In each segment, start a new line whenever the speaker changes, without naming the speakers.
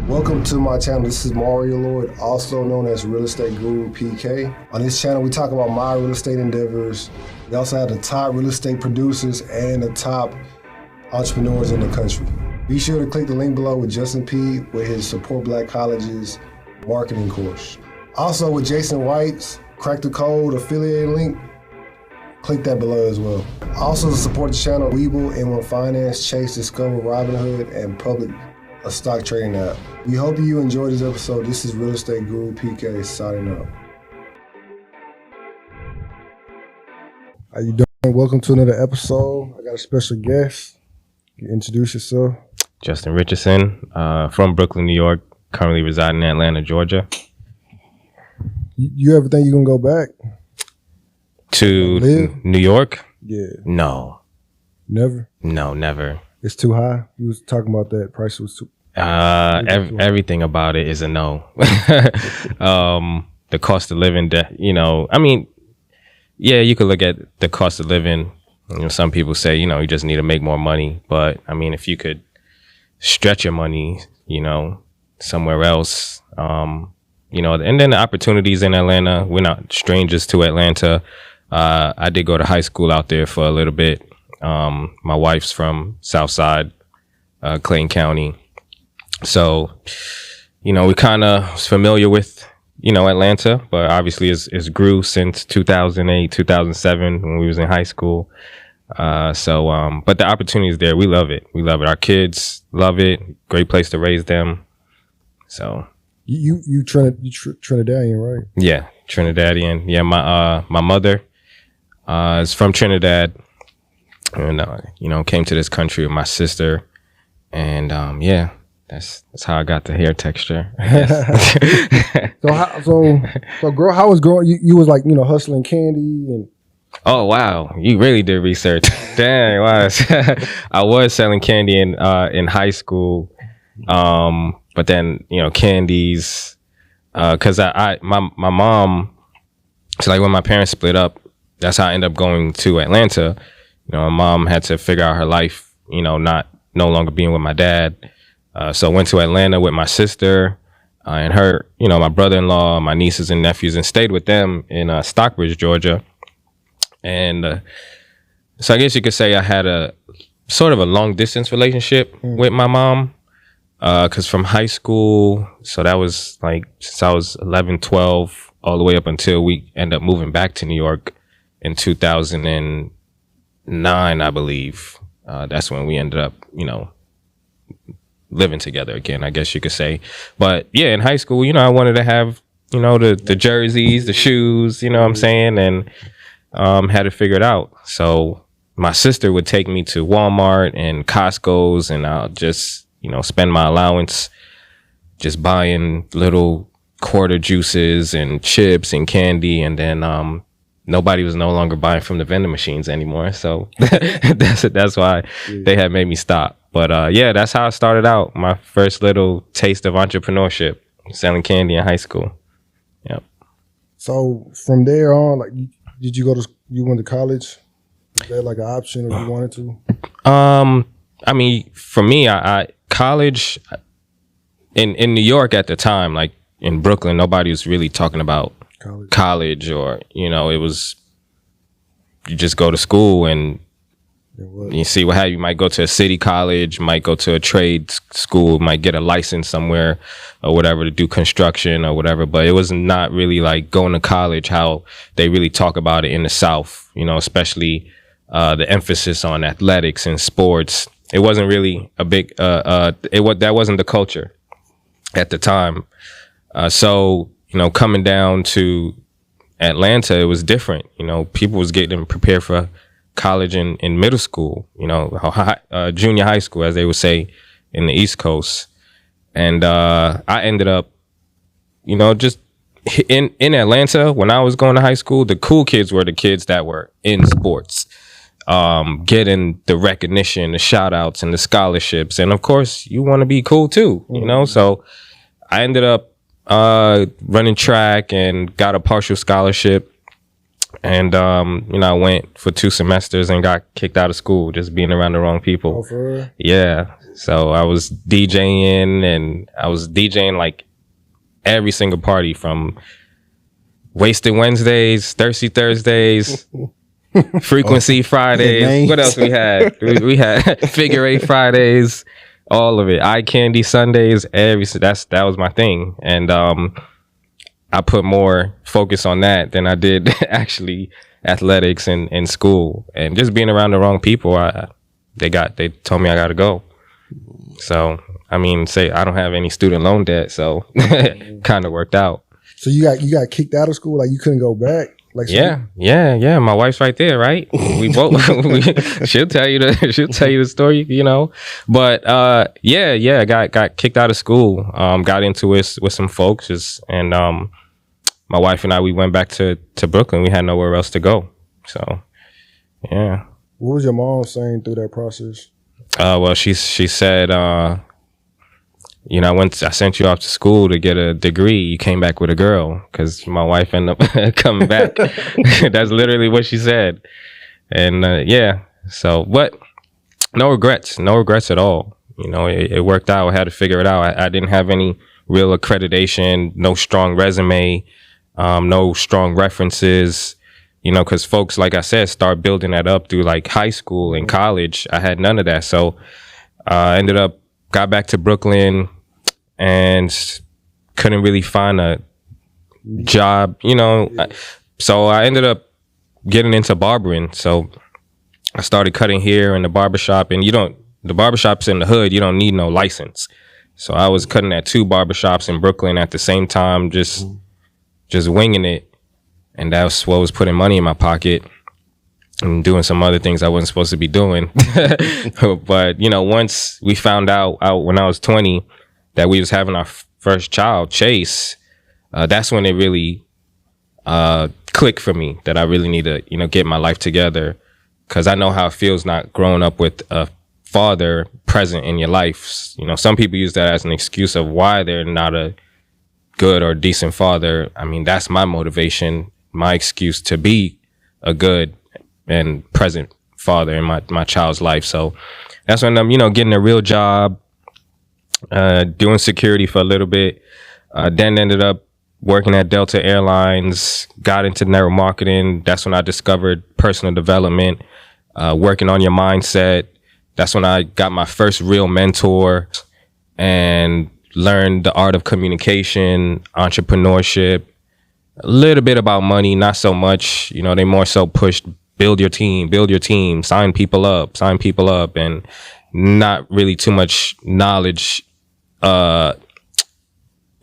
Welcome to my channel. This is Mario Lloyd, also known as Real Estate Guru PK. On this channel, we talk about my real estate endeavors. We also have the top real estate producers and the top entrepreneurs in the country. Be sure to click the link below with Justin P with his Support Black Colleges marketing course. Also with Jason White's Crack the Code affiliate link, click that below as well. Also to support the channel, Webull, M1 Finance, Chase, Discover, Robinhood, and Public, a stock trading app. We hope you enjoyed this episode. This is Real Estate Guru PK signing out. How you doing? Welcome to another episode. I got a special guest. You introduce yourself.
Justin Richardson, from Brooklyn, New York, currently residing in Atlanta, Georgia.
You ever think you're gonna go back
To New York?
Yeah.
No.
Never?
No, never.
It's too high? You was talking about that price was too
Everything about it is a no. The cost of living, you could look at the cost of living. Some people say, you just need to make more money. But I mean, if you could stretch your money, somewhere else, and then the opportunities in Atlanta, we're not strangers to Atlanta. I did go to high school out there for a little bit. My wife's from Southside, Clayton County. So, we kind of was familiar with, Atlanta, but obviously it's grew since 2008, 2007 when we was in high school. But the opportunity is there. We love it. We love it. Our kids love it. Great place to raise them. So
you Trinidadian, right?
Yeah, Trinidadian. Yeah, my mother is from Trinidad, and came to this country with my sister, and that's how I got the hair texture. So girl, how was growing? You was like hustling candy and. Oh wow, you really did research. Dang, wow. I was selling candy in high school, but then candies, because my mom. So like when my parents split up, that's how I ended up going to Atlanta. My mom had to figure out her life, no longer being with my dad. So I went to Atlanta with my sister and her, my brother-in-law, my nieces and nephews, and stayed with them in Stockbridge, Georgia. And so I guess you could say I had a sort of a long distance relationship with my mom. Because from high school, so that was like since I was 11, 12, all the way up until we end up moving back to New York in 2009, I believe. That's when we ended up, living together again, I guess you could say. But yeah, in high school, I wanted to have, the jerseys, the shoes, what I'm saying, and had to figure it out. So my sister would take me to Walmart and Costco's, and I'll just, spend my allowance just buying little quarter juices and chips and candy. And then nobody was no longer buying from the vending machines anymore. So that's why they had made me stop. But that's how I started out. My first little taste of entrepreneurship, selling candy in high school. Yep.
So from there on, like, did you went to college? Is that like an option or you wanted to?
I mean, for me, I college in New York at the time, like in Brooklyn, nobody was really talking about college or, it was, you just go to school and you see how you might go to a city college, might go to a trade school, might get a license somewhere or whatever to do construction or whatever. But it was not really like going to college how they really talk about it in the South, especially the emphasis on athletics and sports. It wasn't really a big, that wasn't the culture at the time. So, coming down to Atlanta, it was different. People was getting prepared for college in middle school, junior high school, as they would say in the East Coast. And I ended up, just in Atlanta, when I was going to high school, the cool kids were the kids that were in sports, getting the recognition, the shout outs and the scholarships. And of course, you want to be cool too, So I ended up running track and got a partial scholarship. And, I went for 2 semesters and got kicked out of school just being around the wrong people.
Oh, for real?
Yeah. So I was DJing, and I was DJing like every single party, from Wasted Wednesdays, Thirsty Thursdays, Frequency Fridays. What else we had? We had Figure Eight Fridays, all of it. Eye Candy Sundays. That was my thing, and I put more focus on that than I did actually athletics in school, and just being around the wrong people. They told me I got to go. So I mean, I don't have any student loan debt, so kind of worked out.
So you got kicked out of school, like you couldn't go back. Like
yeah. My wife's right there, right? We both. She'll tell you the story, you know. But I got kicked out of school. Got into it with some folks, and my wife and I, we went back to Brooklyn. We had nowhere else to go. So yeah.
What was your mom saying through that process?
Well, she said, I sent you off to school to get a degree. You came back with a girl, because my wife ended up coming back. That's literally what she said. And so, but no regrets at all. You know, it worked out. I had to figure it out. I didn't have any real accreditation, no strong resume, no strong references, you know, because folks, like I said, start building that up through like high school and college. I had none of that. So I got back to Brooklyn and couldn't really find a job, you know. So I ended up getting into barbering. So I started cutting hair in the barbershop, and the barbershops in the hood, you don't need no license. So I was cutting at 2 barbershops in Brooklyn at the same time, just winging it. And that's what was putting money in my pocket and doing some other things I wasn't supposed to be doing. But, you know, once we found out when I was 20 that we was having our first child, Chase, that's when it really clicked for me that I really need to, you know, get my life together, because I know how it feels not growing up with a father present in your life. You know, some people use that as an excuse of why they're not a good or decent father. I mean, that's my motivation, my excuse to be a good and present father in my child's life. So that's when I'm, you know, getting a real job, doing security for a little bit, then ended up working at Delta Airlines, got into network marketing. That's when I discovered personal development, working on your mindset. That's when I got my first real mentor and learned the art of communication, entrepreneurship, a little bit about money, not so much. You know, they more so pushed build your team, sign people up, and not really too much knowledge in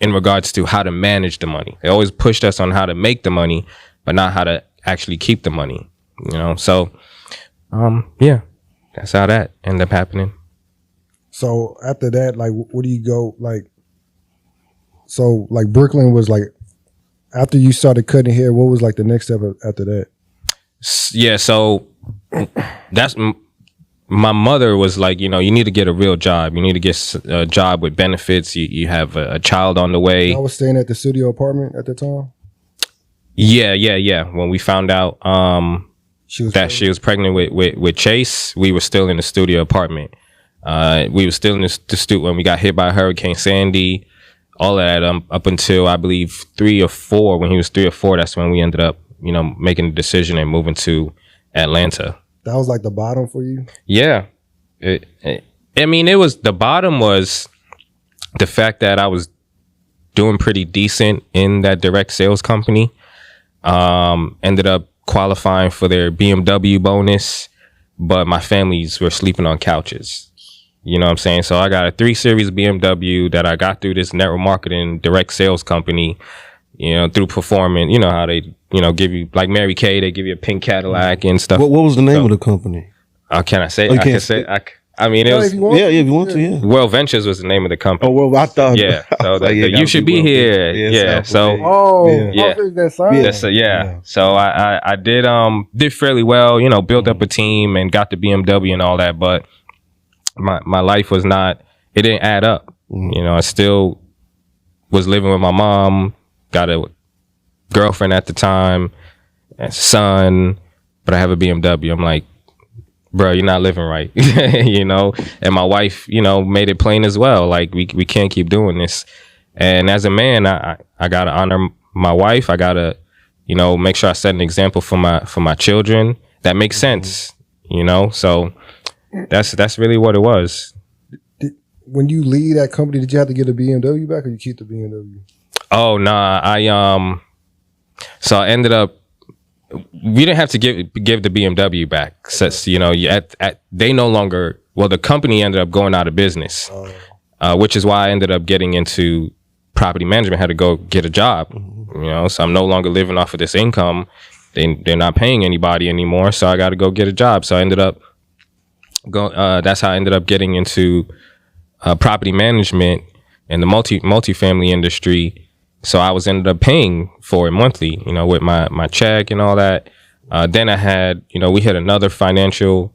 regards to how to manage the money. They always pushed us on how to make the money, but not how to actually keep the money, you know? So, that's how that ended up happening.
So after that, like, where do you go? Like, so like Brooklyn was like, after you started cutting hair, what was like the next step after that?
Yeah, so that's my mother was like, you know, you need to get a real job. You need to get a job with benefits. You have a child on the way.
I was staying at the studio apartment at the time.
Yeah. When we found out she was pregnant with Chase, we were still in the studio apartment. We were still in the studio when we got hit by Hurricane Sandy. All of that up until I believe 3 or 4. When he was 3 or 4, that's when we ended up, you know, making the decision and moving to Atlanta.
That was like the bottom for you?
Yeah. I mean, the bottom was the fact that I was doing pretty decent in that direct sales company. Ended up qualifying for their BMW bonus, but my families were sleeping on couches. You know what I'm saying? So I got a 3 Series BMW that I got through this network marketing direct sales company, you know, through performing. You know how they, you know, give you, like Mary Kay, they give you a pink Cadillac and stuff.
What was the name of the company?
Can I say?
Oh,
I can say. I mean, it was.
If you want to, yeah.
Well Ventures was the name of the company.
Oh, well, I thought.
Yeah. So you should be here. Yeah. So.
Yeah.
So I did fairly well. You know, built up a team and got the BMW and all that, but my life was not. It didn't add up. You know, I still was living with my mom. Got a girlfriend at the time, and son, but I have a BMW. I'm like, bro, you're not living right. You know, and my wife, you know, made it plain as well. Like we can't keep doing this. And as a man, I gotta honor my wife. I gotta, you know, make sure I set an example for my children. That makes sense, you know. So that's really what it was.
When you leave that company, did you have to get a BMW back, or you keep the BMW?
Oh nah, so I ended up. We didn't have to give the BMW back, since you know they no longer. Well, the company ended up going out of business, which is why I ended up getting into property management. Had to go get a job, you know. So I'm no longer living off of this income. They're not paying anybody anymore, so I got to go get a job. So I ended up that's how I ended up getting into property management in the multifamily industry. So I ended up paying for it monthly, you know, with my check and all that. Then I had, you know, we had another financial,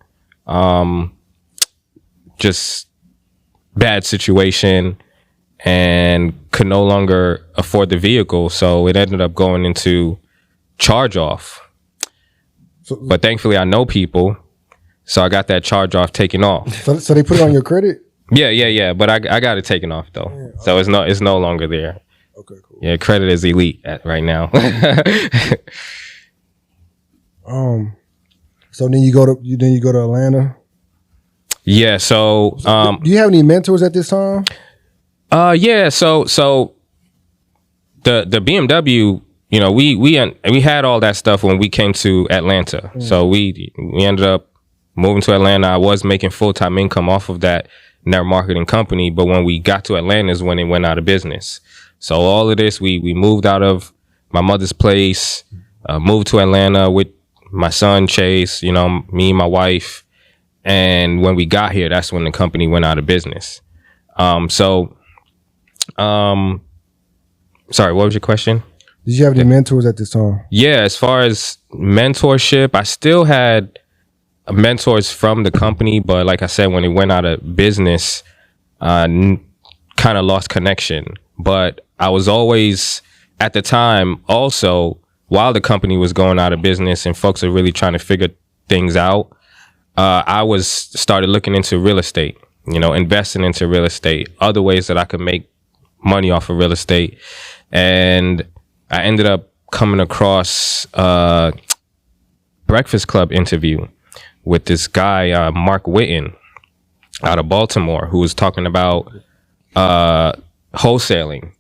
just bad situation, and could no longer afford the vehicle. So it ended up going into charge off. But thankfully I know people, so I got that charge off taken off.
So they put it on your credit?
Yeah. But I got it taken off though. Yeah, so it's no longer there.
Okay, cool.
Yeah, credit is elite right now.
So then you go to Atlanta?
Yeah, so
do you have any mentors at this time?
Yeah, so the BMW, you know, we had all that stuff when we came to Atlanta. So we ended up moving to Atlanta. I was making full-time income off of that network marketing company, but when we got to Atlanta is when it went out of business. So all of this, we moved out of my mother's place, moved to Atlanta with my son Chase, you know, me and my wife. And when we got here, that's when the company went out of business. Sorry, what was your question?
Did you have any mentors at this time?
Yeah, as far as mentorship, I still had mentors from the company, but like I said, when it went out of business, kind of lost connection. But I was always, at the time, also, while the company was going out of business and folks are really trying to figure things out, I started looking into real estate, you know, investing into real estate, other ways that I could make money off of real estate. And I ended up coming across a Breakfast Club interview with this guy, Mark Whitten, out of Baltimore, who was talking about wholesaling.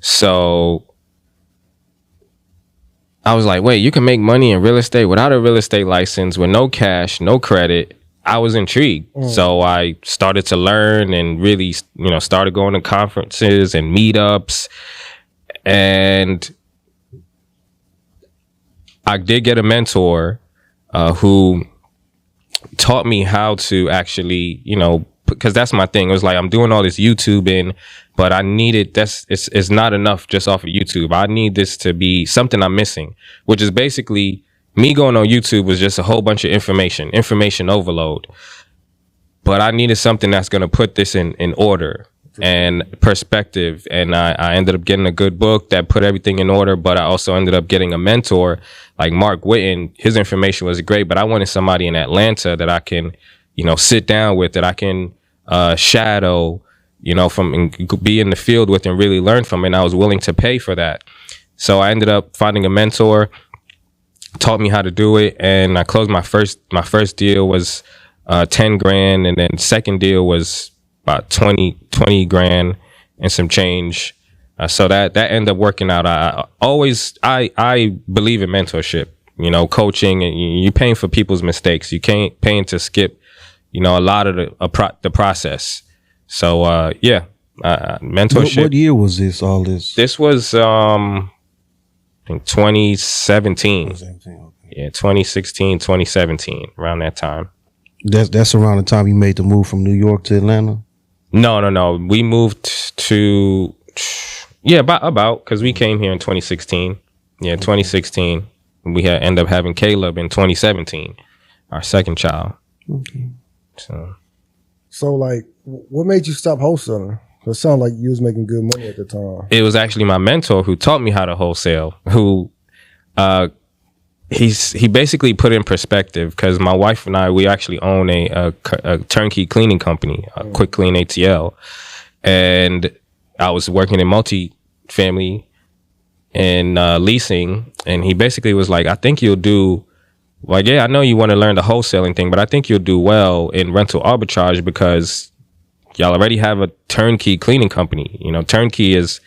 So I was like, wait, you can make money in real estate without a real estate license, with no cash, no credit. I was intrigued. So I started to learn and really, you know, started going to conferences and meetups. And I did get a mentor who taught me how to actually, you know, because that's my thing. It was like, I'm doing all this YouTubing, but I needed, it's not enough just off of YouTube. I need this to be something I'm missing, which is basically me going on YouTube was just a whole bunch of information overload. But I needed something that's going to put this in order and perspective. And I ended up getting a good book that put everything in order, but I also ended up getting a mentor like Mark Whitten. His information was great, but I wanted somebody in Atlanta that I can, you know, sit down with, that I can shadow, you know, and be in the field with and really learn from. And I was willing to pay for that. So I ended up finding a mentor, taught me how to do it, and I closed my first deal was 10 grand, and then second deal was about 20 grand and some change. So that ended up working out. I believe in mentorship, you know, coaching, and you're paying for people's mistakes. You can't paying to skip, you know, a lot of the process. So mentorship.
What year was this? All this?
This was I think 2017. 2017, okay. Yeah, 2016, 2017, around that time.
That's around the time you made the move from New York to Atlanta?
No. We moved to, about because we came here in 2016. Yeah, 2016. We end up having Caleb in 2017, our second child.
Okay.
So
like, what made you stop wholesaling? It sounded like you was making good money at the time.
It was actually my mentor who taught me how to wholesale, who he basically put in perspective, because my wife and I, we actually own a turnkey cleaning company, a Quick Clean ATL, and I was working in multi-family and leasing, and he basically was like, I think you'll do, like, yeah, I know you want to learn the wholesaling thing, but I think you'll do well in rental arbitrage because y'all already have a turnkey cleaning company. You know, turnkey is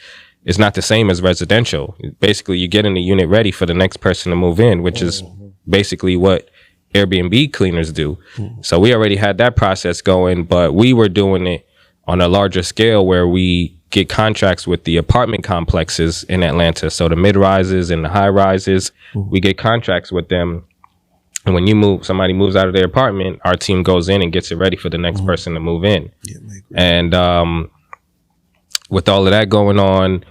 not the same as residential. Basically, you're getting the unit ready for the next person to move in, which is basically what Airbnb cleaners do. So we already had that process going, but we were doing it on a larger scale where we get contracts with the apartment complexes in Atlanta. So the mid-rises and the high-rises, we get contracts with them. And when somebody moves out of their apartment, our team goes in and gets it ready for the next person to move in. And with all of that going on,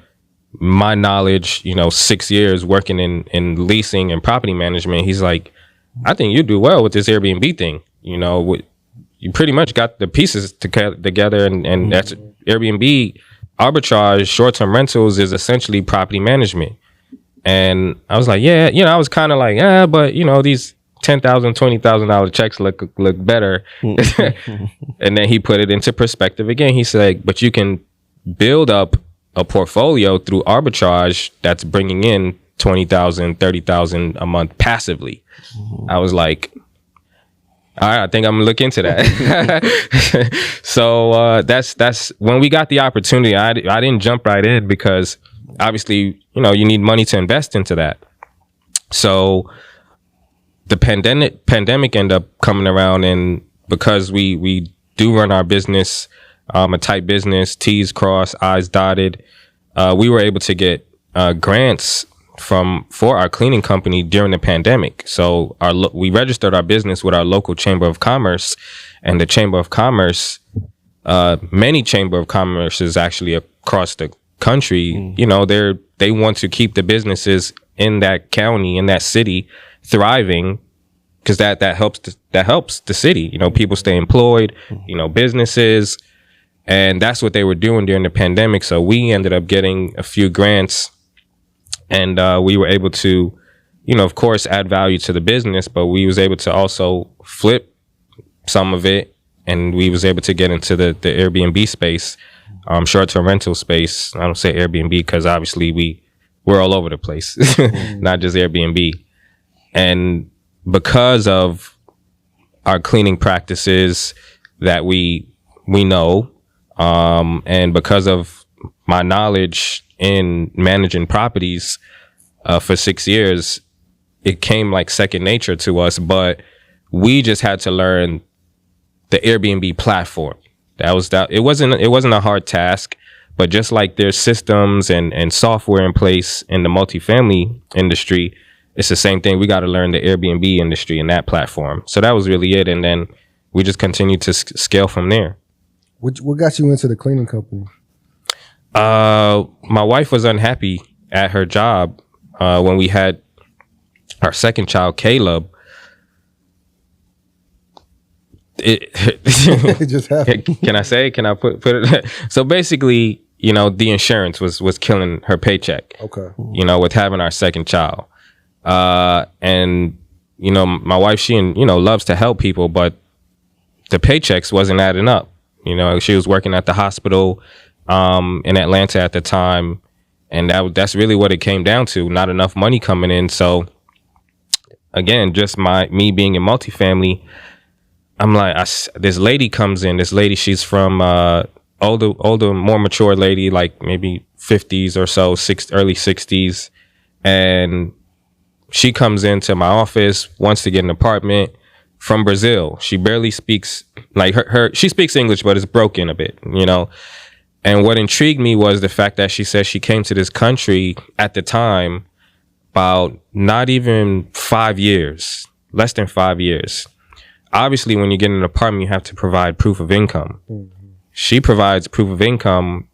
my knowledge, 6 years working in leasing and property management, he's like, I think you do well with this Airbnb thing. You pretty much got the pieces together, and that's Airbnb arbitrage. Short-term rentals is essentially property management. And I was like, yeah, I was kind of like, but these $10,000, $20,000 checks look better. And then he put it into perspective again. He said, but you can build up a portfolio through arbitrage that's bringing in $20,000, $30,000 a month passively. I was like, all right, I think I'm gonna look into that. So that's when we got the opportunity. I didn't jump right in because obviously, you need money to invest into that. So the pandemic ended up coming around, and because we do run our business, a tight business, T's crossed, I's dotted, we were able to get grants for our cleaning company during the pandemic. So we registered our business with our local chamber of commerce, and the chamber of commerce, many chamber of commerces actually across the country, they want to keep the businesses in that county, in that city, thriving, because that helps the city. People stay employed, businesses, and that's what they were doing during the pandemic. So we ended up getting a few grants, and we were able to, of course, add value to the business, but we was able to also flip some of it, and we was able to get into the Airbnb space, short-term rental space. I don't say Airbnb because obviously we're all over the place, not just Airbnb. And because of our cleaning practices that we know, and because of my knowledge in managing properties for 6 years, it came like second nature to us. But we just had to learn the Airbnb platform. It wasn't a hard task, but just like there's systems and software in place in the multifamily industry, it's the same thing. We got to learn the Airbnb industry and that platform. So that was really it. And then we just continued to scale from there.
What got you into the cleaning company?
My wife was unhappy at her job when we had our second child, Caleb.
It just happened.
Can I say? Can I put it? So basically, the insurance was killing her paycheck.
Okay.
With having our second child, and my wife, she loves to help people, but the paychecks wasn't adding up. She was working at the hospital in Atlanta at the time, and that's really what it came down to. Not enough money coming in. So again, just me being in multifamily, I'm like, this lady comes in. This lady, she's from older, more mature lady, like maybe 50s or so, early 60s, and she comes into my office, wants to get an apartment, from Brazil. She barely speaks, like she speaks English, but it's broken a bit, And what intrigued me was the fact that she said she came to this country at the time about not even 5 years, less than 5 years. Obviously, when you get an apartment, you have to provide proof of income. Mm-hmm. She provides proof of income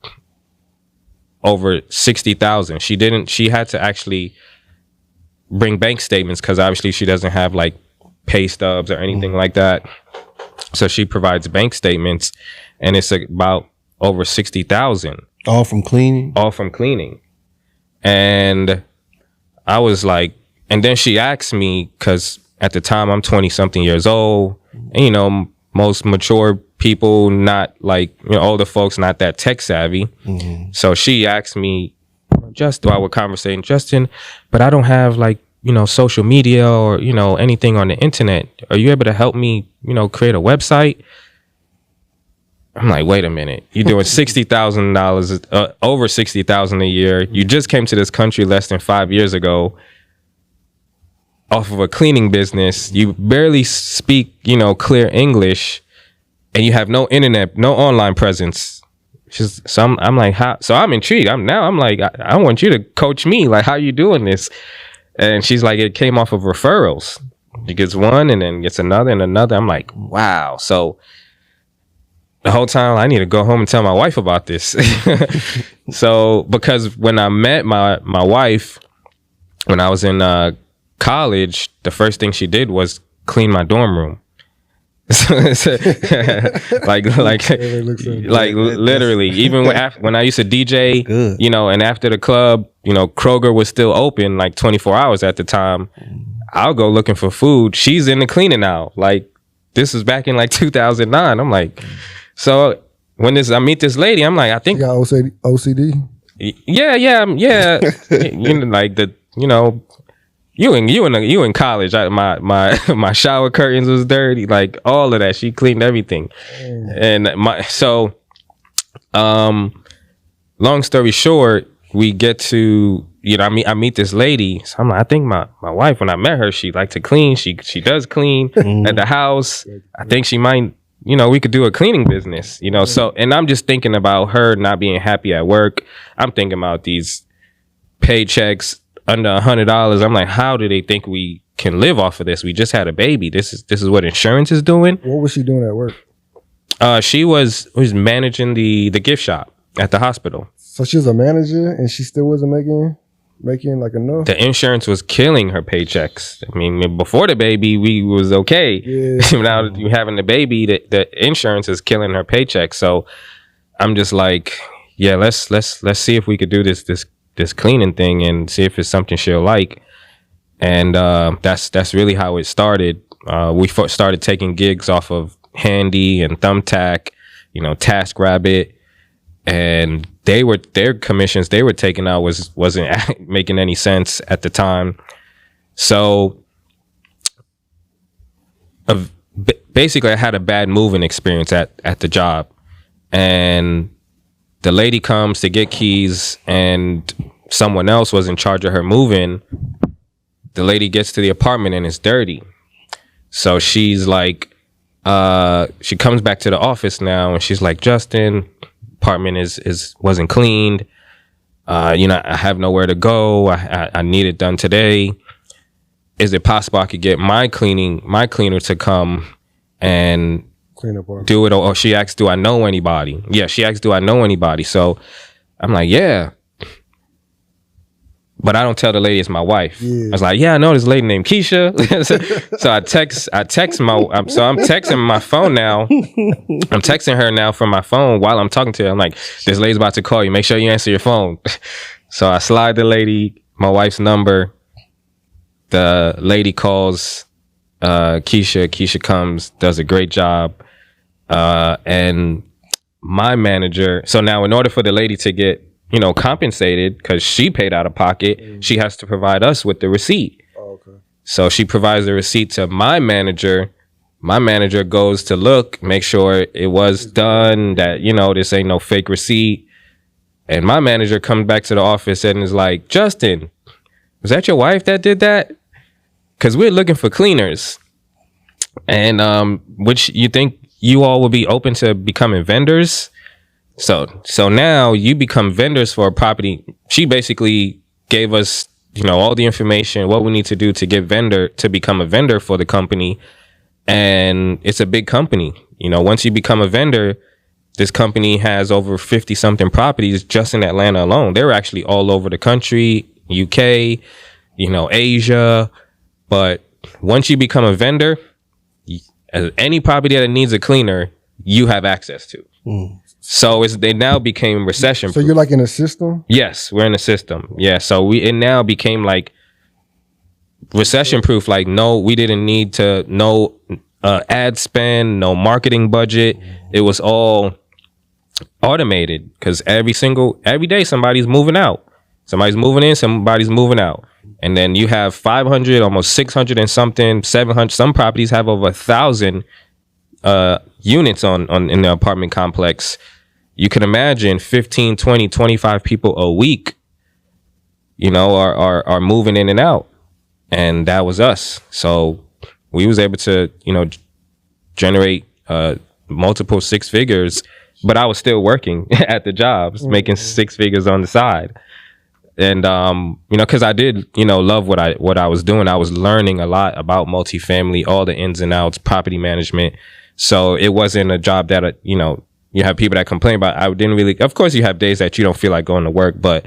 over 60,000. She had to actually bring bank statements because obviously she doesn't have like pay stubs or anything like that. So she provides bank statements, and it's about over 60,000.
All from cleaning?
All from cleaning. And I was like, And then she asked me, because at the time I'm 20 something years old, and, you know, most mature people, not like, you know, older folks, not that tech savvy. So she asked me, just while we're conversating, Justin, but I don't have like, you know, social media or, you know, anything on the internet. Are you able to help me, you know, create a website? I'm like, wait a minute. You're doing $60,000, over $60,000 a year. You just came to this country less than 5 years ago off of a cleaning business. You barely speak, you know, clear English, and you have no internet, no online presence. So I'm like, how? So I'm intrigued. I'm like, I want you to coach me. Like, how you doing this? And she's like, it came off of referrals. She gets one and then gets another and another. I'm like, wow. So the whole time I need to go home and tell my wife about this. So, because when I met my wife, when I was in college, the first thing she did was clean my dorm room. like literally, even when I used to DJ, you know, and after the club, you know, Kroger was still open like 24 hours at the time. I'll go looking for food. She's in the cleaning now. Like, this was back in like 2009. I'm like, so when I meet this lady, I'm like, I think
you got OCD.
Yeah. You know, like the, you know, you in college. My shower curtains was dirty, like all of that. She cleaned everything, and long story short, we get to, you know, I meet this lady. So I'm like, I think my wife, when I met her, she liked to clean. She does clean at the house. I think she might, you know, we could do a cleaning business, you know. So, and I'm just thinking about her not being happy at work. I'm thinking about these paychecks under $100. I'm like, how do they think we can live off of this? We just had a baby. This is what insurance is doing.
What was she doing at work?
She was managing the gift shop at the hospital.
So she was a manager and she still wasn't making like enough?
The insurance was killing her paychecks. I mean, before the baby, we was okay. Yeah. Now you having the baby, the insurance is killing her paycheck. So I'm just like, yeah, let's see if we could do this cleaning thing and see if it's something she'll like. And that's really how it started. We started taking gigs off of Handy and Thumbtack, you know, TaskRabbit, and their commissions they were taking out wasn't making any sense at the time. So basically I had a bad moving experience at the job, and the lady comes to get keys and someone else was in charge of her moving. The lady gets to the apartment and it's dirty. So she's like, she comes back to the office now and she's like, Justin, apartment wasn't cleaned. You know, I have nowhere to go. I need it done today. Is it possible I could get my cleaner to come and do it? Or she asked, do I know anybody? Yeah, she asked, do I know anybody? So I'm like, yeah. But I don't tell the lady it's my wife. Yeah. I was like, yeah, I know this lady named Keisha. So I'm texting my phone now. I'm texting her now from my phone while I'm talking to her. I'm like, this lady's about to call you. Make sure you answer your phone. So I slide the lady my wife's number. The lady calls Keisha. Keisha comes, does a great job. And my manager, so now in order for the lady to get, you know, compensated, because she paid out of pocket, she has to provide us with the receipt. Oh, okay. So she provides the receipt to my manager. My manager goes to look, make sure it was done, that, you know, this ain't no fake receipt. And my manager comes back to the office and is like, Justin, was that your wife that did that? Because we're looking for cleaners. And which you think you all will be open to becoming vendors? So now you become vendors for a property. She basically gave us, you know, all the information, what we need to do to become a vendor for the company. And it's a big company. You know, once you become a vendor, this company has over 50 something properties just in Atlanta alone. They're actually all over the country, UK, you know, Asia. But once you become a vendor, any property that needs a cleaner, you have access to. So they now became recession.
So you're like in a system?
Yes, we're in a system. Yeah. So it now became like recession proof. Like, no, we didn't need to no ad spend, no marketing budget. It was all automated because every day somebody's moving out. Somebody's moving in, somebody's moving out. And then you have 500, almost 600 and something, 700. Some properties have over 1,000 units on in the apartment complex. You can imagine 15, 20, 25 people a week, you know, are moving in and out. And that was us. So we was able to, you know, generate multiple six figures, but I was still working at the jobs, making six figures on the side. And, you know, cause I did, you know, love what I was doing. I was learning a lot about multifamily, all the ins and outs, property management. So it wasn't a job that, you know, you have people that complain about. I didn't really, of course you have days that you don't feel like going to work, but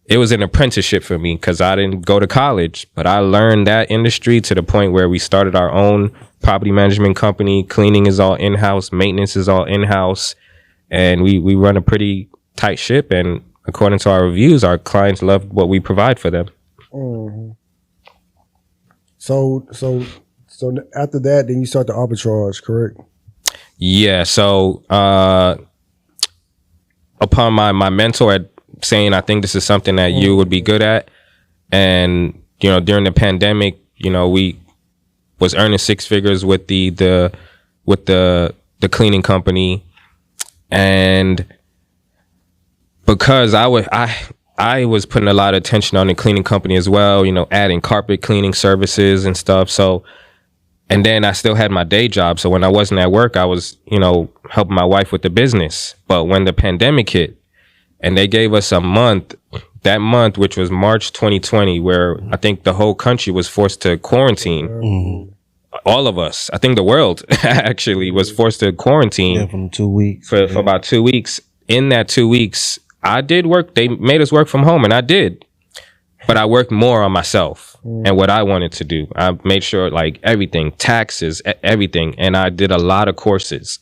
it was an apprenticeship for me because I didn't go to college, but I learned that industry to the point where we started our own property management company. Cleaning is all in-house, maintenance is all in-house, and we run a pretty tight ship. And according to our reviews, our clients love what we provide for them.
Mm-hmm. So after that, then you start the arbitrage, correct?
Yeah. So upon my mentor saying, I think this is something that you would be good at. And, you know, during the pandemic, you know, we was earning six figures with the cleaning company. And because I was putting a lot of attention on the cleaning company as well, you know, adding carpet cleaning services and stuff. So, and then I still had my day job. So when I wasn't at work, I was, you know, helping my wife with the business. But when the pandemic hit, and they gave us a month, that month, which was March 2020, where I think the whole country was forced to quarantine. Mm-hmm. All of us, I think the world actually was forced to quarantine
for 2 weeks.
For about 2 weeks. In that 2 weeks, I did work. They made us work from home, and I did. But I worked more on myself and what I wanted to do. I made sure, like, everything, taxes, everything. And I did a lot of courses.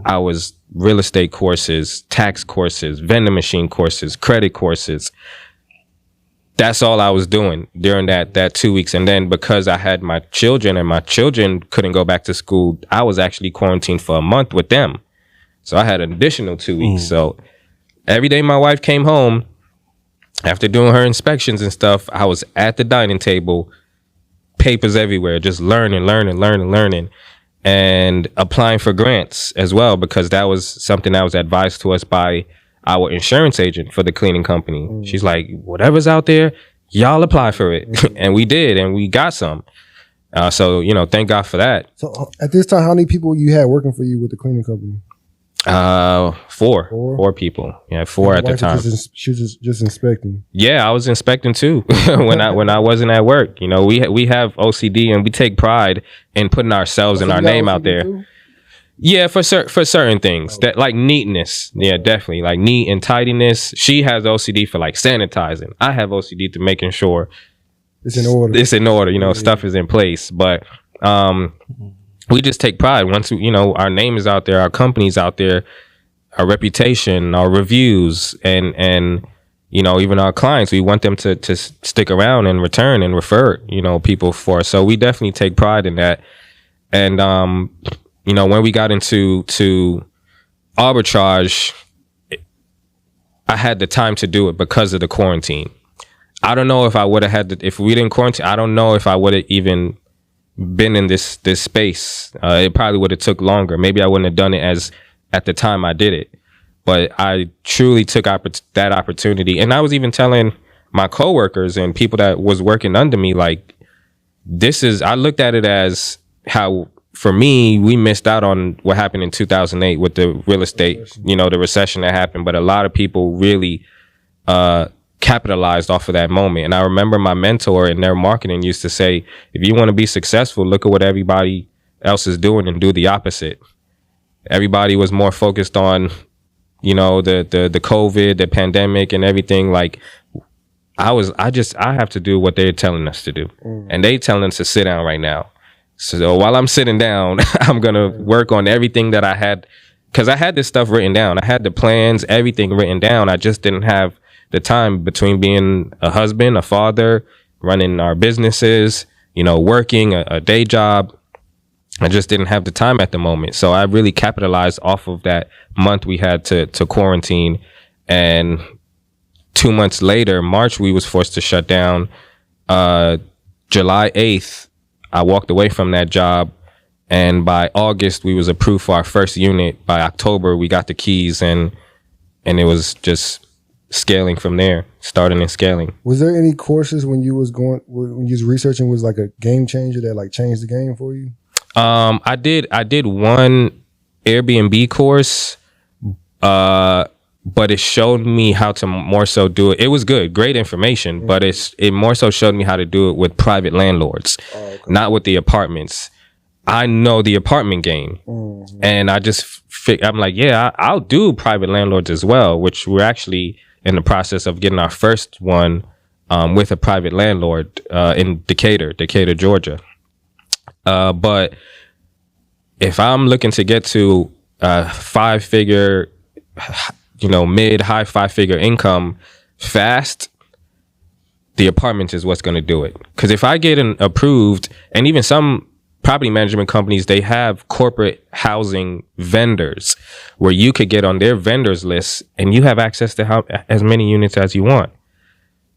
I was real estate courses, tax courses, vending machine courses, credit courses. That's all I was doing during that 2 weeks. And then because I had my children and my children couldn't go back to school, I was actually quarantined for a month with them. So I had an additional 2 weeks. So every day my wife came home, after doing her inspections and stuff, I was at the dining table, papers everywhere, just learning, and applying for grants as well, because that was something that was advised to us by our insurance agent for the cleaning company. She's like, whatever's out there, y'all apply for it. And we did, and we got some. So, you know, thank God for that.
So at this time, how many people you had working for you with the cleaning company?
Four people. Yeah, four at the time.
She was just inspecting.
Yeah, I was inspecting too when I wasn't at work. You know, we have OCD and we take pride in putting ourselves and our name out there. Too? Yeah, for certain things that like neatness. Yeah, definitely like neat and tidiness. She has OCD for like sanitizing. I have OCD to making sure
it's in order.
It's in order. You know, stuff is in place, but we just take pride once, you know, our name is out there, our company's out there, our reputation, our reviews, and you know, even our clients, we want them to stick around and return and refer, you know, people for us. So we definitely take pride in that. And, you know, when we got into arbitrage, I had the time to do it because of the quarantine. I don't know if I would have had if we didn't quarantine, I don't know if I would have even been in this space. It probably would have took longer. Maybe I wouldn't have done it as at the time I did it, but I truly took that opportunity. And I was even telling my coworkers and people that was working under me, like, I looked at it as how, for me, we missed out on what happened in 2008 with the real estate, you know, the recession that happened, but a lot of people really, capitalized off of that moment. And I remember my mentor in their marketing used to say, if you want to be successful, look at what everybody else is doing and do the opposite. Everybody was more focused on, you know, the COVID, the pandemic and everything. Like I have to do what they're telling us to do. And they telling us to sit down right now. So while I'm sitting down, I'm going to work on everything that I had, because I had this stuff written down. I had the plans, everything written down. I just didn't have the time between being a husband, a father, running our businesses, working a day job. I just didn't have the time at the moment. So I really capitalized off of that month we had to quarantine. And 2 months later, March, we was forced to shut down. July 8th, I walked away from that job. And by August, we was approved for our first unit. By October, we got the keys, and it was just scaling from there, starting and scaling.
Was there any courses when you was researching was like a game changer that like changed the game for you?
I did one Airbnb course, but it showed me how to more so do it. It was good, great information, but it more so showed me how to do it with private landlords, not with the apartments. I know the apartment game, and I just I'm like, yeah, I'll do private landlords as well, which we're actually in the process of getting our first one with a private landlord in Decatur, Georgia. But if I'm looking to get to a 5-figure, mid high 5-figure income fast, the apartment is what's going to do it. Because if I get approved, and even some property management companies, they have corporate housing vendors where you could get on their vendors list and you have access to as many units as you want.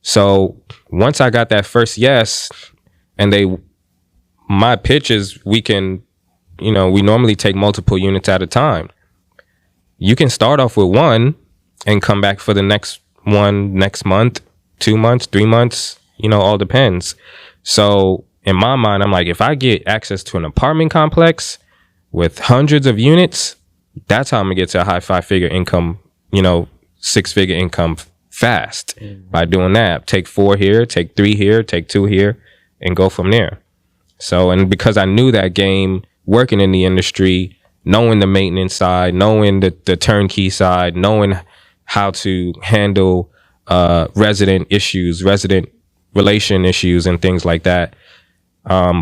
So once I got that first yes, and my pitch is we can, we normally take multiple units at a time. You can start off with one and come back for the next one next month, 2 months, 3 months, all depends. So in my mind, I'm like, if I get access to an apartment complex with hundreds of units, that's how I'm gonna get to a high 5-figure income, 6-figure income fast by doing that. Take 4 here, take 3 here, take 2 here, and go from there. So, and because I knew that game, working in the industry, knowing the maintenance side, knowing the turnkey side, knowing how to handle resident relation issues and things like that,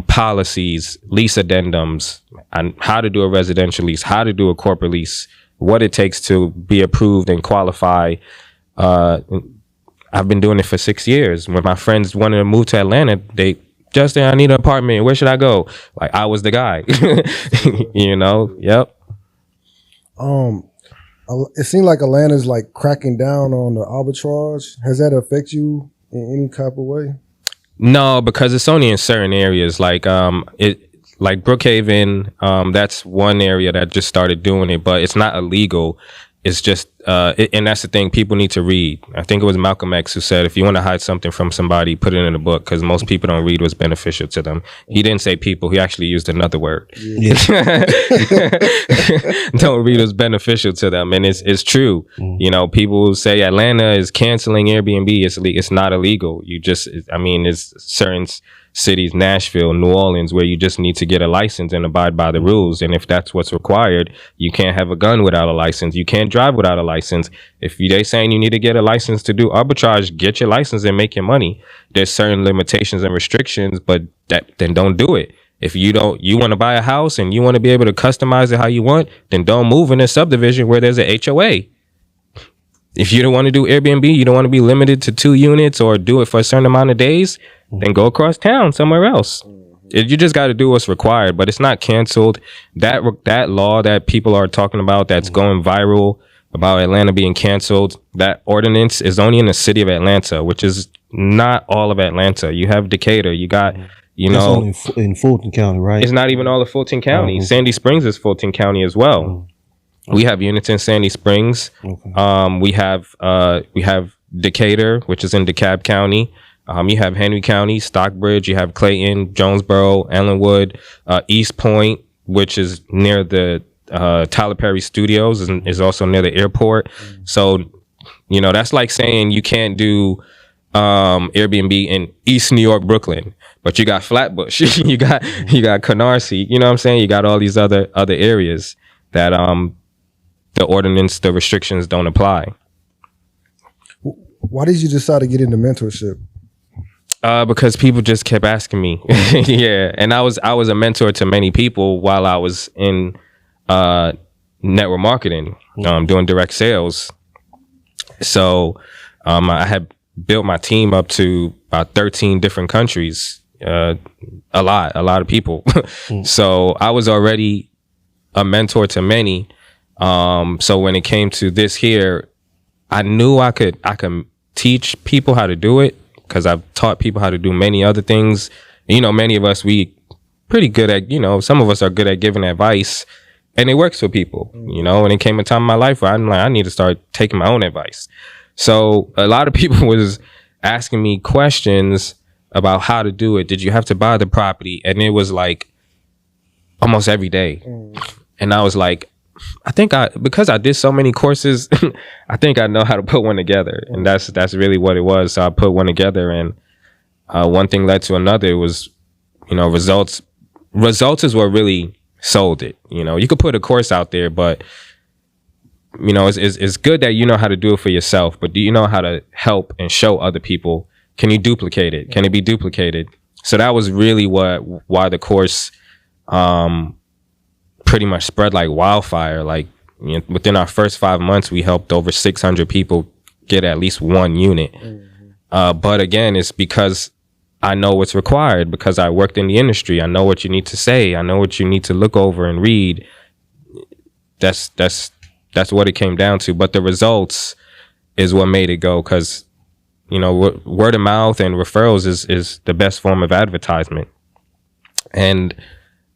policies, lease addendums, and how to do a residential lease, how to do a corporate lease, what it takes to be approved and qualify. I've been doing it for 6 years. When my friends wanted to move to Atlanta, Justin, I need an apartment. Where should I go? Like, I was the guy. Yep.
It seemed like Atlanta's like cracking down on the arbitrage. Has that affect you in any type of way?
No, because it's only in certain areas. Like Brookhaven, that's one area that just started doing it, but it's not illegal. It's just, and that's the thing, people need to read. I think it was Malcolm X who said, if you want to hide something from somebody, put it in a book, because most people don't read what's beneficial to them. He didn't say people, he actually used another word. Yeah. Don't read what's beneficial to them. And it's true. People say Atlanta is canceling Airbnb. It's not illegal. It's certain cities, Nashville, New Orleans, where you just need to get a license and abide by the rules. And if that's what's required, you can't have a gun without a license. You can't drive without a license. If they saying you need to get a license to do arbitrage, get your license and make your money. There's certain limitations and restrictions, but then don't do it. If you want to buy a house and you want to be able to customize it how you want, then don't move in a subdivision where there's a HOA. If you don't want to do Airbnb, you don't want to be limited to 2 units or do it for a certain amount of days, then go across town somewhere else. You just got to do what's required, but it's not canceled. That law that people are talking about that's going viral about Atlanta being canceled, that ordinance is only in the city of Atlanta, which is not all of Atlanta. You have Decatur, you got,
It's only in Fulton County, right?
It's not even all of Fulton County. Sandy Springs is Fulton County as well. We have units in Sandy Springs. We have Decatur, which is in DeKalb County. You have Henry County, Stockbridge. You have Clayton, Jonesboro, Ellenwood, East Point, which is near the Tyler Perry Studios, and is also near the airport. So, that's like saying you can't do Airbnb in East New York, Brooklyn, but you got Flatbush, you got Canarsie. You know what I'm saying? You got all these other areas that the ordinance, the restrictions don't apply.
Why did you decide to get into mentorship?
Because people just kept asking me. Yeah. And I was a mentor to many people while I was in network marketing, doing direct sales. So I had built my team up to about 13 different countries, a lot of people. So I was already a mentor to many. So when it came to this here, I knew I could teach people how to do it, because I've taught people how to do many other things. Many of us, we pretty good at, some of us are good at giving advice, and it works for people, and it came a time in my life where I'm like, I need to start taking my own advice. So a lot of people was asking me questions about how to do it. Did you have to buy the property? And it was like almost every day. And I was like, because I did so many courses, I think I know how to put one together. And that's really what it was. So I put one together, and one thing led to another. It was, results is what really sold it. You could put a course out there, but it's good that you know how to do it for yourself, but do you know how to help and show other people? Can you duplicate it? Can it be duplicated? So that was really why the course pretty much spread like wildfire. Like, within our first 5 months, we helped over 600 people get at least one unit. But again, it's because I know what's required, because I worked in the industry. I know what you need to say. I know what you need to look over and read. That's what it came down to. But the results is what made it go, because word of mouth and referrals is the best form of advertisement. And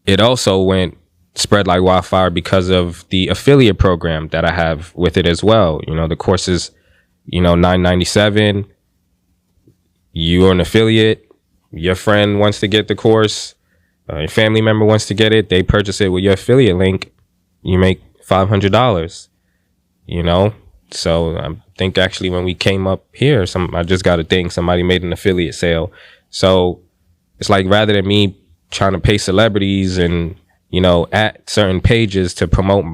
it also spread like wildfire because of the affiliate program that I have with it as well. The course is $997. You're an affiliate. Your friend wants to get the course. Your family member wants to get it. They purchase it with your affiliate link. You make $500. So I think actually when we came up here, I just got a thing. Somebody made an affiliate sale. So it's like, rather than me trying to pay celebrities and at certain pages to promote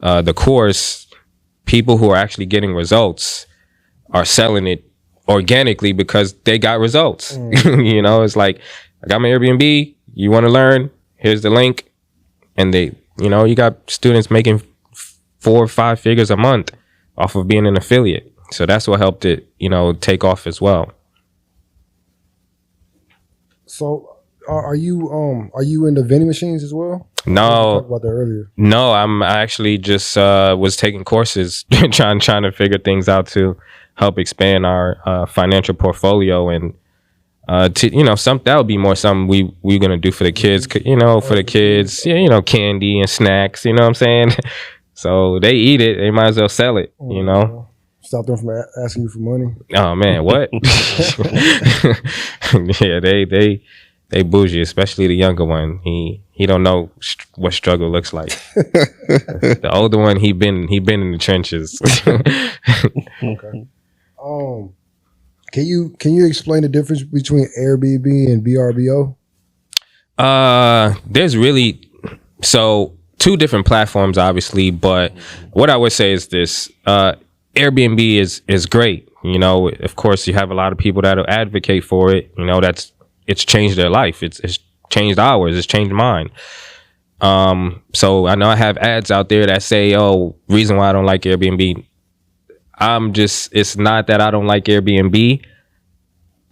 the course, people who are actually getting results are selling it organically because they got results. It's like, I got my Airbnb. You want to learn? Here's the link. And you got students making 4 or 5 figures a month off of being an affiliate. So that's what helped it, take off as well.
So are you into vending machines as well?
No.
We talked about that earlier.
No, I actually just was taking courses, trying to figure things out to help expand our financial portfolio, and that would be more something we're gonna do for the kids, for the kids, candy and snacks, you know what I'm saying? So they eat it, they might as well sell it,
Stop them from asking you for money.
Oh man, what? Yeah, they bougie, especially the younger one. He don't know what struggle looks like. The older one, he been in the trenches.
Okay. Can you explain the difference between Airbnb and Vrbo?
There's really two different platforms, obviously, but what I would say is this: Airbnb is great. Of course, you have a lot of people that'll advocate for it. It's changed their life. It's changed ours. It's changed mine. So I know I have ads out there that say, "Oh, reason why I don't like Airbnb." It's not that I don't like Airbnb.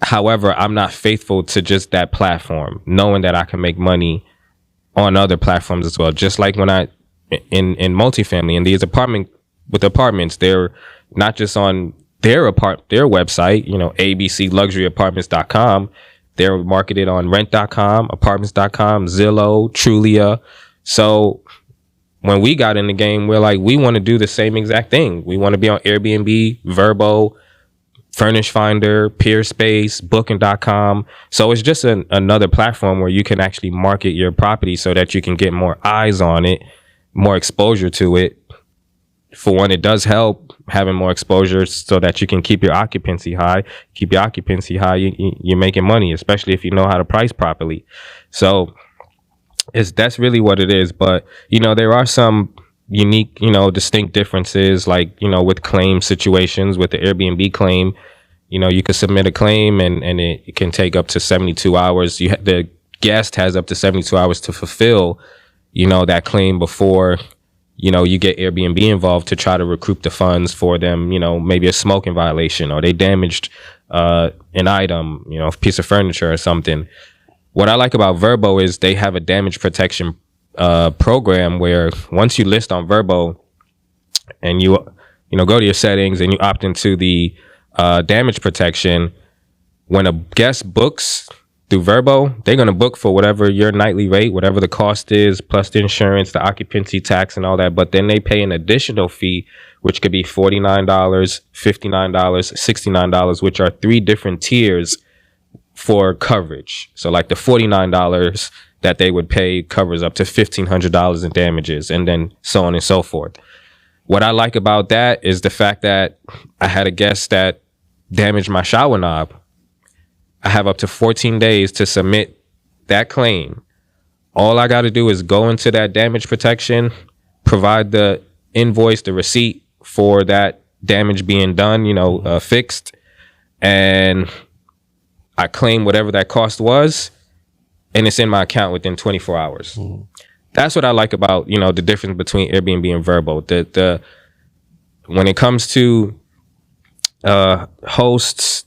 However, I'm not faithful to just that platform, knowing that I can make money on other platforms as well. Just like when in multifamily and these apartments, they're not just on their website, abcluxuryapartments.com. They're marketed on rent.com, apartments.com, Zillow, Trulia. So when we got in the game, we're like, we want to do the same exact thing. We want to be on Airbnb, Vrbo, Furnish Finder, Peerspace, Booking.com. So it's just another platform where you can actually market your property so that you can get more eyes on it, more exposure to it. For one, it does help having more exposure so that you can keep your occupancy high. Keep your occupancy high, you're making money, especially if you know how to price properly. So that's really what it is. But, there are some unique, distinct differences, like, with claim situations. With the Airbnb claim, you could submit a claim and it can take up to 72 hours. The guest has up to 72 hours to fulfill, that claim before you get Airbnb involved to try to recoup the funds for them, maybe a smoking violation, or they damaged an item, a piece of furniture or something. What I like about Vrbo is they have a damage protection program where once you list on Vrbo and you go to your settings and you opt into the damage protection, when a guest books through Vrbo, they're going to book for whatever your nightly rate, whatever the cost is, plus the insurance, the occupancy tax, and all that. But then they pay an additional fee, which could be $49, $59, $69, which are 3 different tiers for coverage. So like the $49 that they would pay covers up to $1,500 in damages, and then so on and so forth. What I like about that is the fact that I had a guest that damaged my shower knob. I have up to 14 days to submit that claim. All I got to do is go into that damage protection, provide the invoice, the receipt for that damage being done, fixed, and I claim whatever that cost was, and it's in my account within 24 hours. Mm-hmm. That's what I like about, the difference between Airbnb and Vrbo. The when it comes to hosts,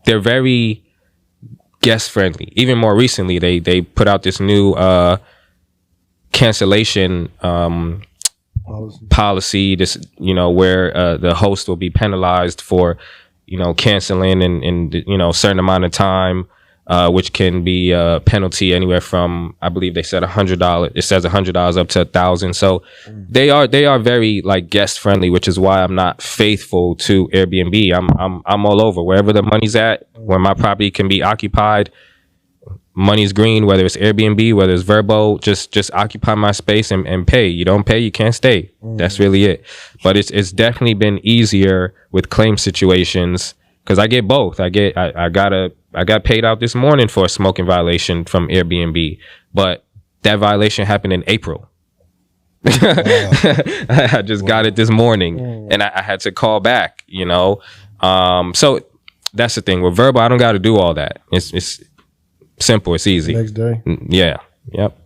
they're very guest friendly. Even more recently, they put out this new cancellation policy. This where the host will be penalized for canceling in a certain amount of time, which can be a penalty anywhere from, I believe they said $100. It says $100 up to $1,000. So they are very like guest friendly, which is why I'm not faithful to Airbnb. I'm all over wherever the money's at, where my property can be occupied. Money's green, whether it's Airbnb, whether it's Vrbo, just occupy my space and pay. You don't pay, you can't stay. That's really it. But it's definitely been easier with claim situations because I get both. I got paid out this morning for a smoking violation from Airbnb, but that violation happened in April. I just got it this morning, and I had to call back. So that's the thing with Vrbo. I don't got to do all that. It's simple. It's easy.
Next day.
Yeah. Yep.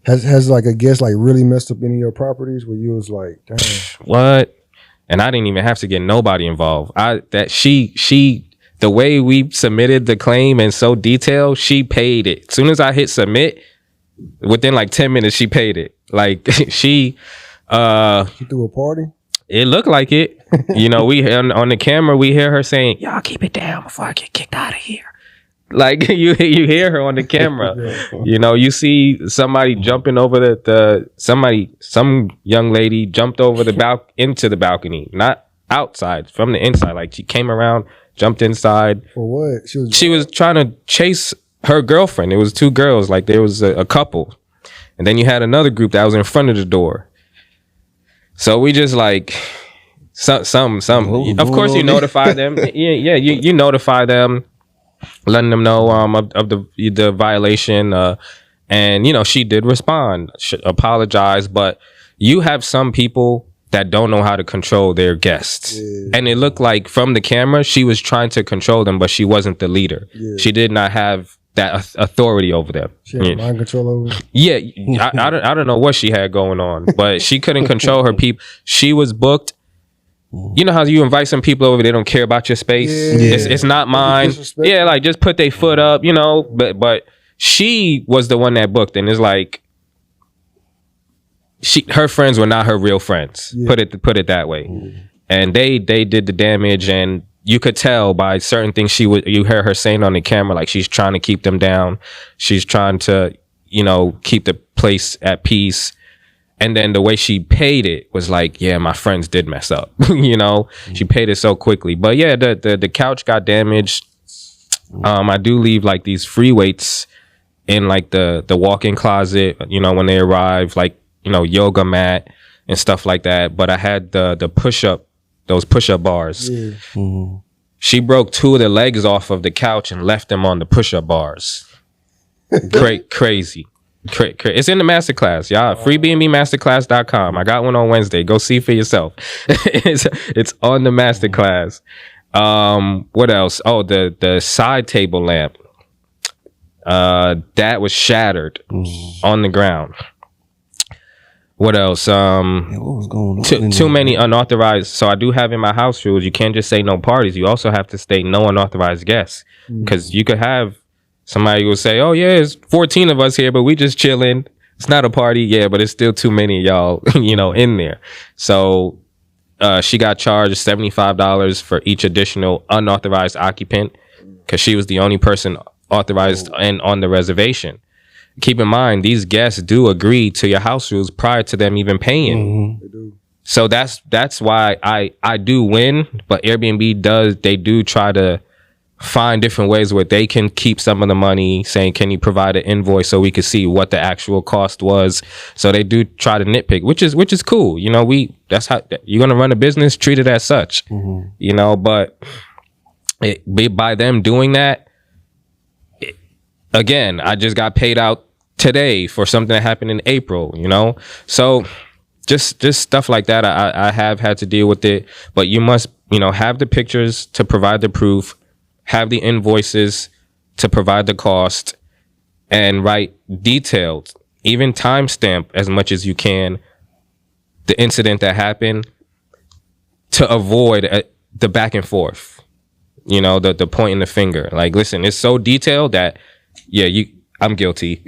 Has like a guest like really messed up any of your properties where you was like, damn.
What? And I didn't even have to get nobody involved. The way we submitted the claim and so detailed, she paid it. As soon as I hit submit, within like 10 minutes, she paid it. Like she
threw a party?
It looked like it. We on the camera, we hear her saying, "Y'all keep it down before I get kicked out of here." Like you hear her on the camera. You see somebody jumping over some young lady jumped over into the balcony, not outside, from the inside. Like she came around, jumped inside.
For what?
She was trying to chase her girlfriend. It was 2 girls, like there was a couple. And then you had another group that was in front of the door. So we just like some. Of course you notify them. Yeah, you notify them, letting them know of the violation. And she did respond, apologize, but you have some people that don't know how to control their guests. Yeah. And it looked like from the camera, she was trying to control them, but she wasn't the leader. Yeah. She did not have that authority over them.
She had mind control over them?
Yeah. I don't know what she had going on, but she couldn't control her people. She was booked. You know how you invite some people over, they don't care about your space? Yeah. It's not mine. Yeah, like just put their foot up, but she was the one that booked, and it's like, her friends were not her real friends. Yeah. Put it that way. And they did the damage, and you could tell by certain things you heard her saying on the camera, like she's trying to keep them down. She's trying to, keep the place at peace. And then the way she paid it was like, yeah, my friends did mess up. She paid it so quickly. But yeah, the couch got damaged. I do leave like these free weights in like the walk-in closet, when they arrive, like, yoga mat and stuff like that. But I had those push-up bars. Yeah. Mm-hmm. She broke 2 of the legs off of the couch and left them on the push-up bars. Crazy. It's in the masterclass, y'all. freebnbmasterclass.com. I got one on Wednesday. Go see for yourself. It's on the masterclass. What else? Oh, the side table lamp. That was shattered on the ground. What else?
Yeah, what was going on?
Too many unauthorized. So I do have in my house rules. You can't just say no parties. You also have to state no unauthorized guests, because you could have somebody who will say, "Oh yeah, it's 14 of us here, but we just chilling. It's not a party, yeah, but it's still too many of y'all, in there." So she got charged $75 for each additional unauthorized occupant, because she was the only person authorized and on the reservation. Keep in mind, these guests do agree to your house rules prior to them even paying.
They do.
So that's why I do win, but Airbnb do try to find different ways where they can keep some of the money, saying, can you provide an invoice so we can see what the actual cost was? So they do try to nitpick, which is cool. That's how you're gonna run a business, treat it as such. But by them doing that, again, I just got paid out today for something that happened in April, So just stuff like that, I have had to deal with it. But you must, have the pictures to provide the proof, have the invoices to provide the cost, and write detailed, even timestamp as much as you can, the incident that happened, to avoid the back and forth, the pointing the finger. Like, listen, it's so detailed that, I'm guilty,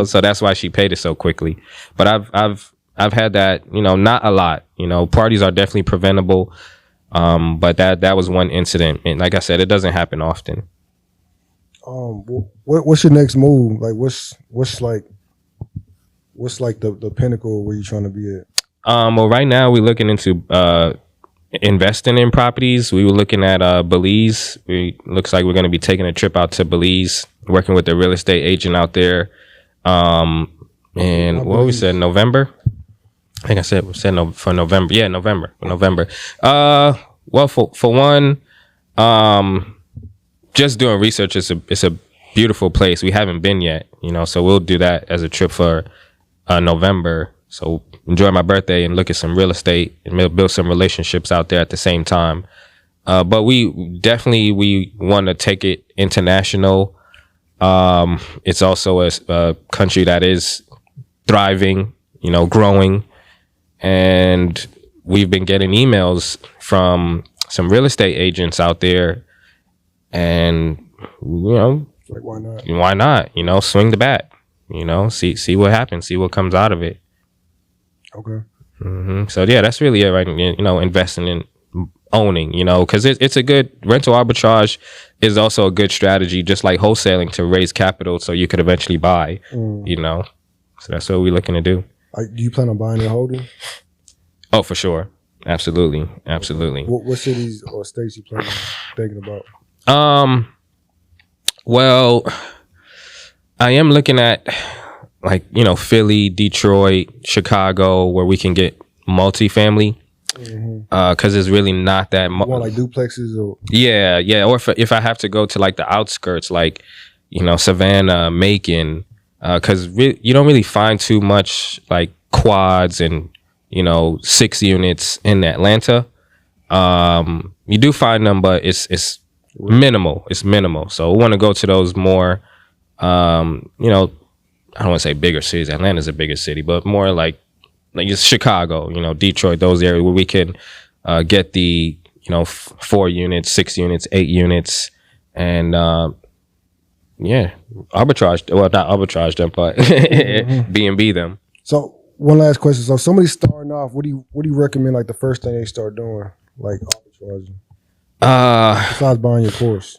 so that's why she paid it so quickly. But I've had that, not a lot, parties are definitely preventable. But that was one incident. And like I said, it doesn't happen often.
What's your next move? Like, what's the pinnacle where you're trying to be at?
Well, right now we're looking into, investing in properties. We were looking at, Belize. Looks like we're going to be taking a trip out to Belize, working with a real estate agent out there. And what we said, November. I think I said for November. Yeah, November. Well, for one, just doing research. It's a beautiful place. We haven't been yet, so we'll do that as a trip for November. So enjoy my birthday and look at some real estate and build some relationships out there at the same time. But we want to take it international. It's also a country that is thriving, growing. And we've been getting emails from some real estate agents out there, and
like, why not?
Why not? Swing the bat. See what happens. See what comes out of it.
Okay.
So yeah, that's really it, right? Investing in owning. Because it's a good rental arbitrage is also a good strategy, just like wholesaling, to raise capital so you could eventually buy. So that's what we're looking to do.
Do you plan on buying and holding?
Oh, for sure. Absolutely.
What cities or states you plan on thinking about?
Well, I am looking at Philly, Detroit, Chicago, where we can get multifamily. Because it's really not that much.
Like duplexes or?
Yeah. Or if I have to go to the outskirts, Savannah, Macon. Because you don't really find too much quads and 6 units in Atlanta. You do find them, but it's minimal. It's minimal. So we want to go to those more. I don't want to say bigger cities. Atlanta's a bigger city, but more like just Chicago. Detroit. Those areas where we can get the 4 units, 6 units, 8 units, and. Yeah, arbitrage. Well, not arbitrage them, but B&B them.
So one last question. So if somebody's starting off, what do you recommend? The first thing they start doing, arbitraging. Besides buying your course.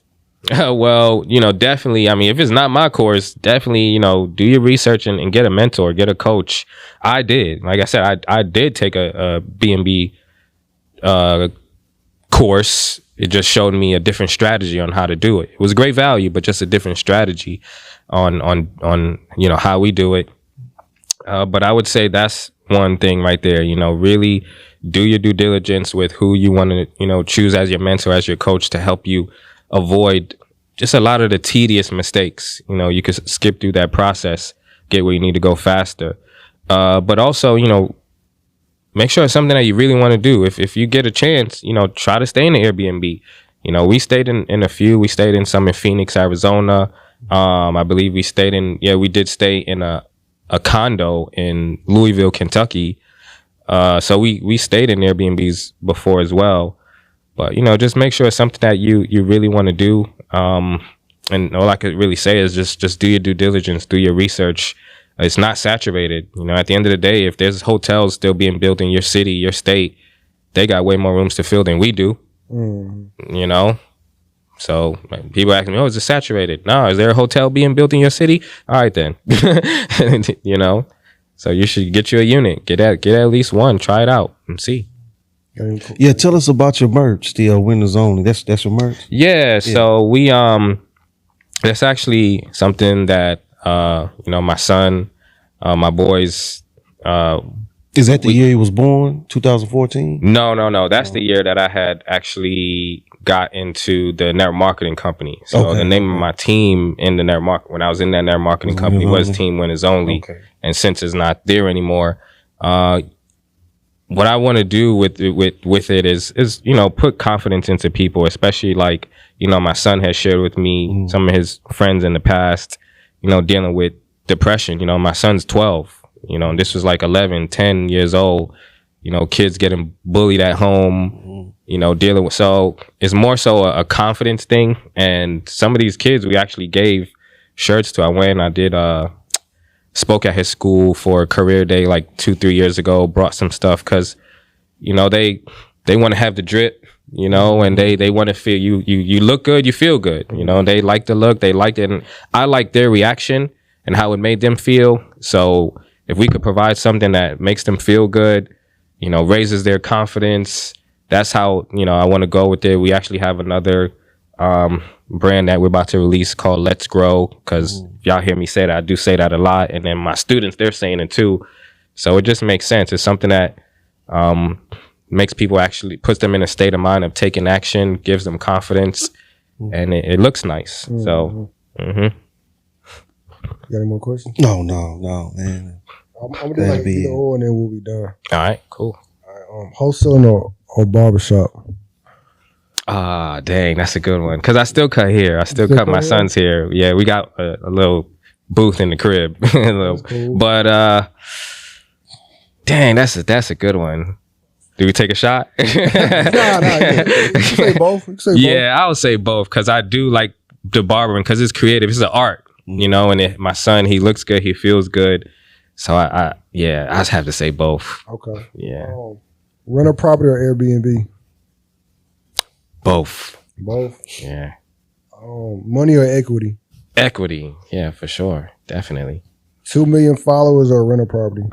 Well, definitely. I mean, if it's not my course, definitely, do your research and get a mentor, get a coach. I did. Like I said, I did take a B&B course. It just showed me a different strategy on how to do it. It was great value, but just a different strategy on how we do it. But I would say that's one thing right there. Really do your due diligence with who you want to choose as your mentor, as your coach, to help you avoid just a lot of the tedious mistakes. You could skip through that process, get where you need to go faster. But also, make sure it's something that you really want to do. If you get a chance, try to stay in the Airbnb. We stayed in a few. We stayed in some in Phoenix, Arizona. I believe we did stay in a a condo in Louisville, Kentucky. So we stayed in Airbnbs before as well. But, you know, just make sure it's something that you really want to do. And all I could really say is just do your due diligence, do your research. It's not saturated. You know, at the end of the day, if there's hotels still being built in your city, your state, they got way more rooms to fill than we do. You know? So people ask me, oh, is it saturated? No, is there a hotel being built in your city? All right, then. You know? So you should get you a unit. Get at least one. Try it out and see.
Yeah, tell us about your merch, the windows only. That's your merch?
Yeah, so we that's actually something that you know, my son, my boys,
is that the year he was born, 2014?
No. That's the year that I had actually got into the network marketing company. So the name of my team in the network market, when I was in that network marketing company, was Team Winners Only. And since it's not there anymore, what I want to do with it is, you know, put confidence into people, especially like, you know, my son has shared with me some of his friends in the past, you know, dealing with depression. You know, my son's 12, you know, and this was like 11, 10 years old, you know, kids getting bullied at home, you know, dealing with, so it's more so a confidence thing. And some of these kids we actually gave shirts to. I went and I did, spoke at his school for a career day like 2-3 years ago, brought some stuff because, you know, they want to have the drip, you know, and they want to feel you look good, you feel good, you know, they like the look, they liked it, and I like their reaction and how it made them feel. So if we could provide something that makes them feel good, you know, raises their confidence, that's how, you know, I want to go with it. We actually have another brand that we're about to release called Let's Grow, because y'all hear me say that, I do say that a lot, and then my students, they're saying it too. So it just makes sense. It's something that makes people, actually puts them in a state of mind of taking action, gives them confidence, and it looks nice. So
You got any more questions?
No, man.
I'm gonna do like either or, and then we'll be done.
all right, cool.
All right, wholesaling or barbershop?
Ah, dang, that's a good one. Cause I still cut hair. I still cut my son's hair. Yeah, we got a little booth in the crib. Cool. But dang, that's a good one. Do we take a shot?
Nah, yeah. You can say both.
Yeah, I would say both, cause I do like the barbering, cause it's creative. It's an art, you know. And my son, he looks good, he feels good. So I just have to say both.
Okay.
Yeah.
Rental property or Airbnb?
Both. Yeah.
Money or equity?
Equity. Yeah, for sure. Definitely.
2 million followers or rental property?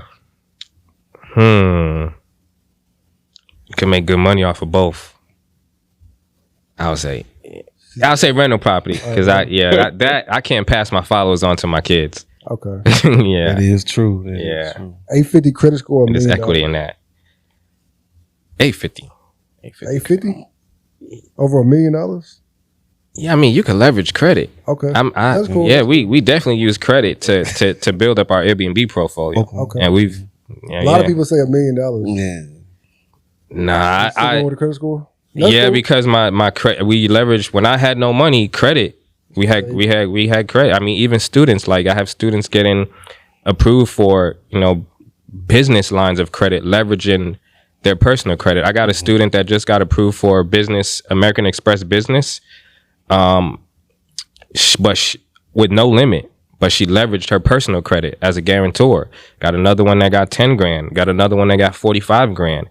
You can make good money off of both. I'll say rental property, because I can't pass my followers on to my kids.
Okay.
Yeah.
That is true. That
is
true.
850 credit score or
there's equity in that. 850.
850? Over $1 million?
Yeah, I mean, you can leverage credit.
Okay. That's cool.
Yeah, we definitely use credit to build up our Airbnb portfolio.
Okay.
And we've
a lot of people say $1 million.
Yeah.
Nah,
I with a credit score?
Cool. Because my credit, we leveraged when I had no money, credit. We had credit. I mean, even students, like I have students getting approved for, you know, business lines of credit, leveraging their personal credit. I got a student that just got approved for business, American Express business, but with no limit. But she leveraged her personal credit as a guarantor. Got another one that got 10 grand. Got another one that got 45 grand.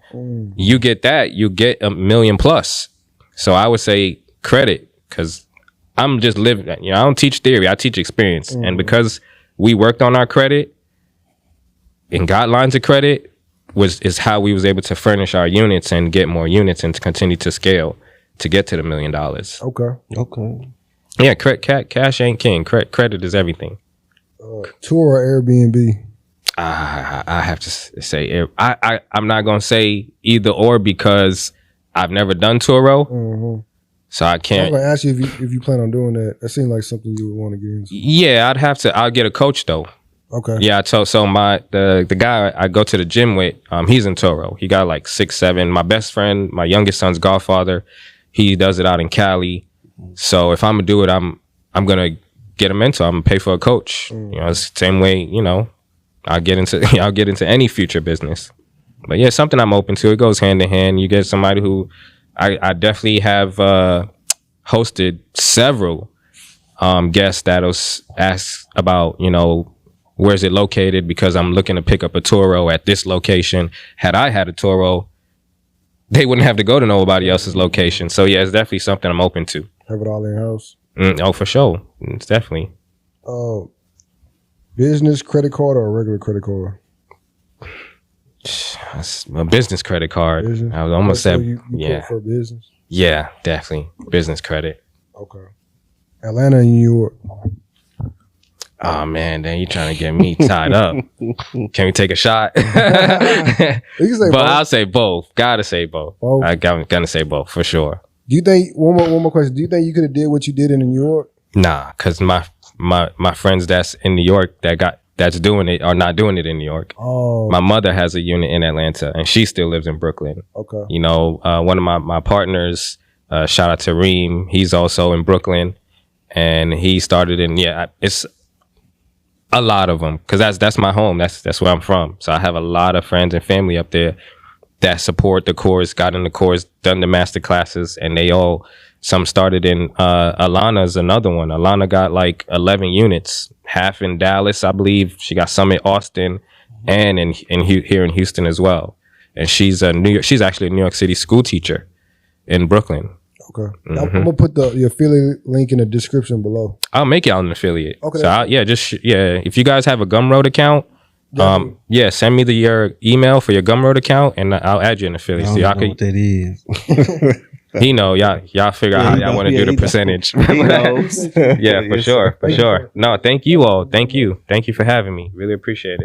You get that, you get $1 million plus. So I would say credit, because I'm just living. You know, I don't teach theory. I teach experience. And because we worked on our credit and got lines of credit, is how we was able to furnish our units and get more units and to continue to scale to get to the $1 million.
Okay.
Yeah, cash ain't king. Credit is everything.
Tour or Airbnb?
I have to say, I'm not gonna say either or, because I've never done Turo, so I can't.
I'm gonna ask you if you plan on doing that. That seems like something you would want to get into.
Yeah, I'll get a coach though.
Okay.
Yeah, so the guy I go to the gym with, he's in Turo. He got like 6, 7. My best friend, my youngest son's godfather, he does it out in Cali. So if I'm gonna do it, I'm gonna get a mentor. I'm gonna pay for a coach. You know, it's the same way, you know, I'll get into any future business. But yeah, something I'm open to. It goes hand in hand. You get somebody who I definitely have hosted several guests that'll ask about, where's it located, because I'm looking to pick up a Toro at this location. Had I had a Toro, they wouldn't have to go to nobody else's location. So yeah, it's definitely something I'm open to.
Have it all in house.
Oh, for sure. It's definitely.
Business credit card or a regular credit card?
A business credit card.
Business?
I was almost said,
you
yeah.
for business?
Yeah, definitely. Business credit.
Okay. Atlanta and New York.
Oh, man, then you trying to get me tied up. Can we take a shot?
You can say both.
I'll say both. Gotta say both. I'm gonna say both for sure.
Do you think, one more question, do you think you could have did what you did in New York?
Nah, because my friends that's in New York that's doing it are not doing it in New York.
Oh.
My mother has a unit in Atlanta, and she still lives in Brooklyn.
Okay.
One of my partners, shout out to Reem, he's also in Brooklyn, and he started it's a lot of them, because that's my home. That's where I'm from. So I have a lot of friends and family up there that support the course, got in the course, done the master classes, and some started in Alana's another one. Alana got like 11 units, half in Dallas, I believe. She got some in Austin and here in Houston as well. And she's actually a New York City school teacher in Brooklyn.
Okay. Mm-hmm. I'm gonna put the affiliate link in the description below.
I'll make y'all an affiliate.
Okay.
So if you guys have a Gumroad account, send me your email for your Gumroad account, and I'll add you an affiliate.
I don't know what that is.
Y'all figure out how y'all want to do the percentage. Yeah, for sure. No, thank you all. Thank you for having me. Really appreciate it.